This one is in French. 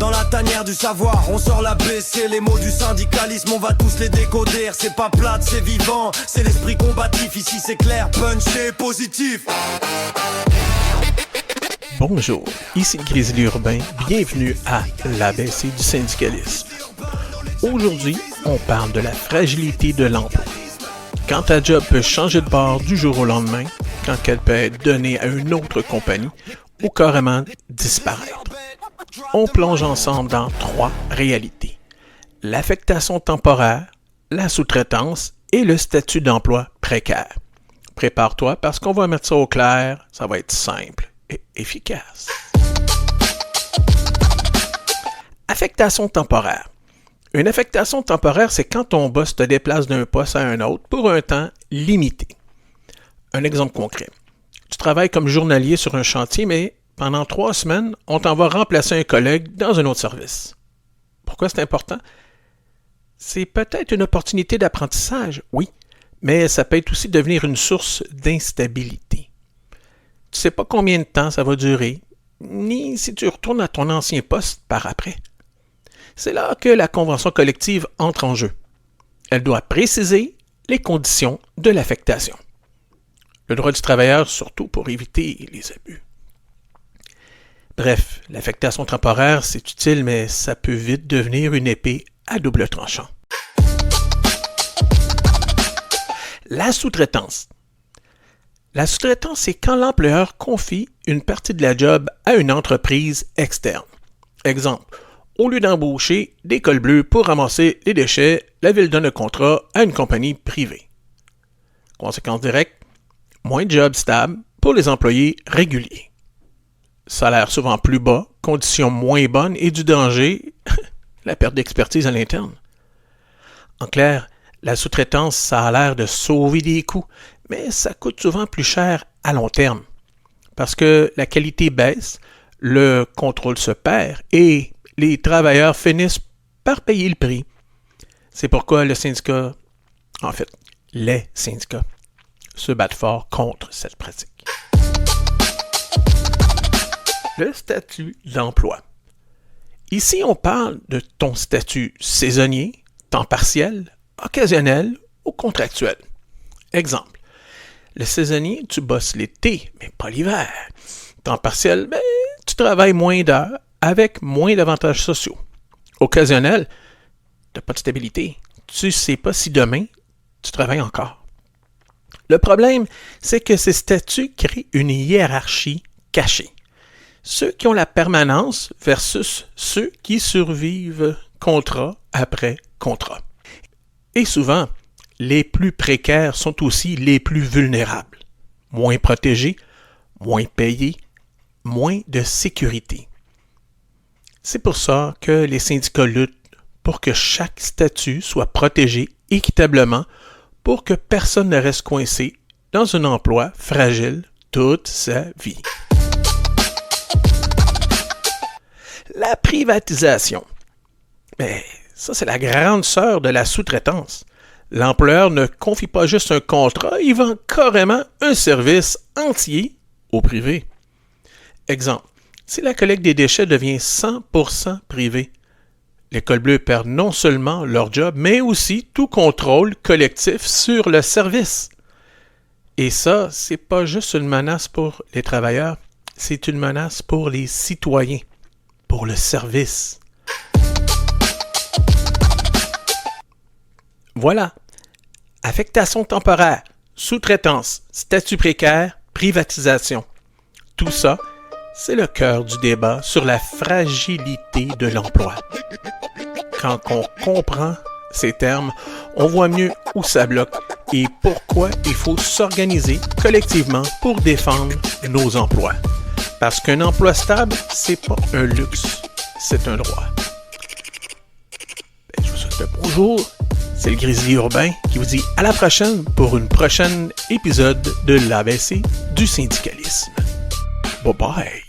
Dans la tanière du savoir, on sort la BC. Les mots du syndicalisme, on va tous les décoder. C'est pas plate, c'est vivant, c'est l'esprit combatif. Ici c'est clair, punché, positif. Bonjour, ici le Grizzly Urbain, bienvenue à l'ABC du syndicalisme. Aujourd'hui, on parle de la fragilité de l'emploi. Quand ta job peut changer de bord du jour au lendemain, quand elle peut être donnée à une autre compagnie ou carrément disparaître. On plonge ensemble dans 3 réalités. L'affectation temporaire, la sous-traitance et le statut d'emploi précaire. Prépare-toi parce qu'on va mettre ça au clair, ça va être simple et efficace. Affectation temporaire. Une affectation temporaire, c'est quand ton boss te déplace d'un poste à un autre pour un temps limité. Un exemple concret. Tu travailles comme journalier sur un chantier, mais pendant 3 semaines, on t'en va remplacer un collègue dans un autre service. Pourquoi c'est important? C'est peut-être une opportunité d'apprentissage, oui, mais ça peut être aussi devenir une source d'instabilité. Tu ne sais pas combien de temps ça va durer, ni si tu retournes à ton ancien poste par après. C'est là que la convention collective entre en jeu. Elle doit préciser les conditions de l'affectation. Le droit du travailleur, surtout pour éviter les abus. Bref, l'affectation temporaire, c'est utile, mais ça peut vite devenir une épée à double tranchant. La sous-traitance. La sous-traitance, c'est quand l'employeur confie une partie de la job à une entreprise externe. Exemple, au lieu d'embaucher des cols bleus pour ramasser les déchets, la ville donne un contrat à une compagnie privée. Conséquence directe, moins de jobs stables pour les employés réguliers. Salaire souvent plus bas, conditions moins bonnes et du danger, la perte d'expertise à l'interne. En clair, la sous-traitance, ça a l'air de sauver des coûts, mais ça coûte souvent plus cher à long terme. Parce que la qualité baisse, le contrôle se perd et les travailleurs finissent par payer le prix. C'est pourquoi les syndicats, se battent fort contre cette pratique. Le statut d'emploi. Ici, on parle de ton statut saisonnier, temps partiel, occasionnel ou contractuel. Exemple, le saisonnier, tu bosses l'été, mais pas l'hiver. Temps partiel, tu travailles moins d'heures avec moins d'avantages sociaux. Occasionnel, tu n'as pas de stabilité. Tu ne sais pas si demain, tu travailles encore. Le problème, c'est que ces statuts créent une hiérarchie cachée. Ceux qui ont la permanence versus ceux qui survivent contrat après contrat. Et souvent, les plus précaires sont aussi les plus vulnérables. Moins protégés, moins payés, moins de sécurité. C'est pour ça que les syndicats luttent pour que chaque statut soit protégé équitablement pour que personne ne reste coincé dans un emploi fragile toute sa vie. La privatisation. Ça, c'est la grande sœur de la sous-traitance. L'employeur ne confie pas juste un contrat, il vend carrément un service entier au privé. Exemple, si la collecte des déchets devient 100% privée, les cols bleus perdent non seulement leur job, mais aussi tout contrôle collectif sur le service. Et ça, c'est pas juste une menace pour les travailleurs, c'est une menace pour les citoyens, pour le service. Voilà. Affectation temporaire, sous-traitance, statut précaire, privatisation. Tout ça, c'est le cœur du débat sur la fragilité de l'emploi. Quand on comprend ces termes, on voit mieux où ça bloque et pourquoi il faut s'organiser collectivement pour défendre nos emplois. Parce qu'un emploi stable, c'est pas un luxe, c'est un droit. Je vous souhaite un bonjour. C'est le Grizzly Urbain qui vous dit à la prochaine pour une prochaine épisode de l'ABC du syndicalisme. Bye bye!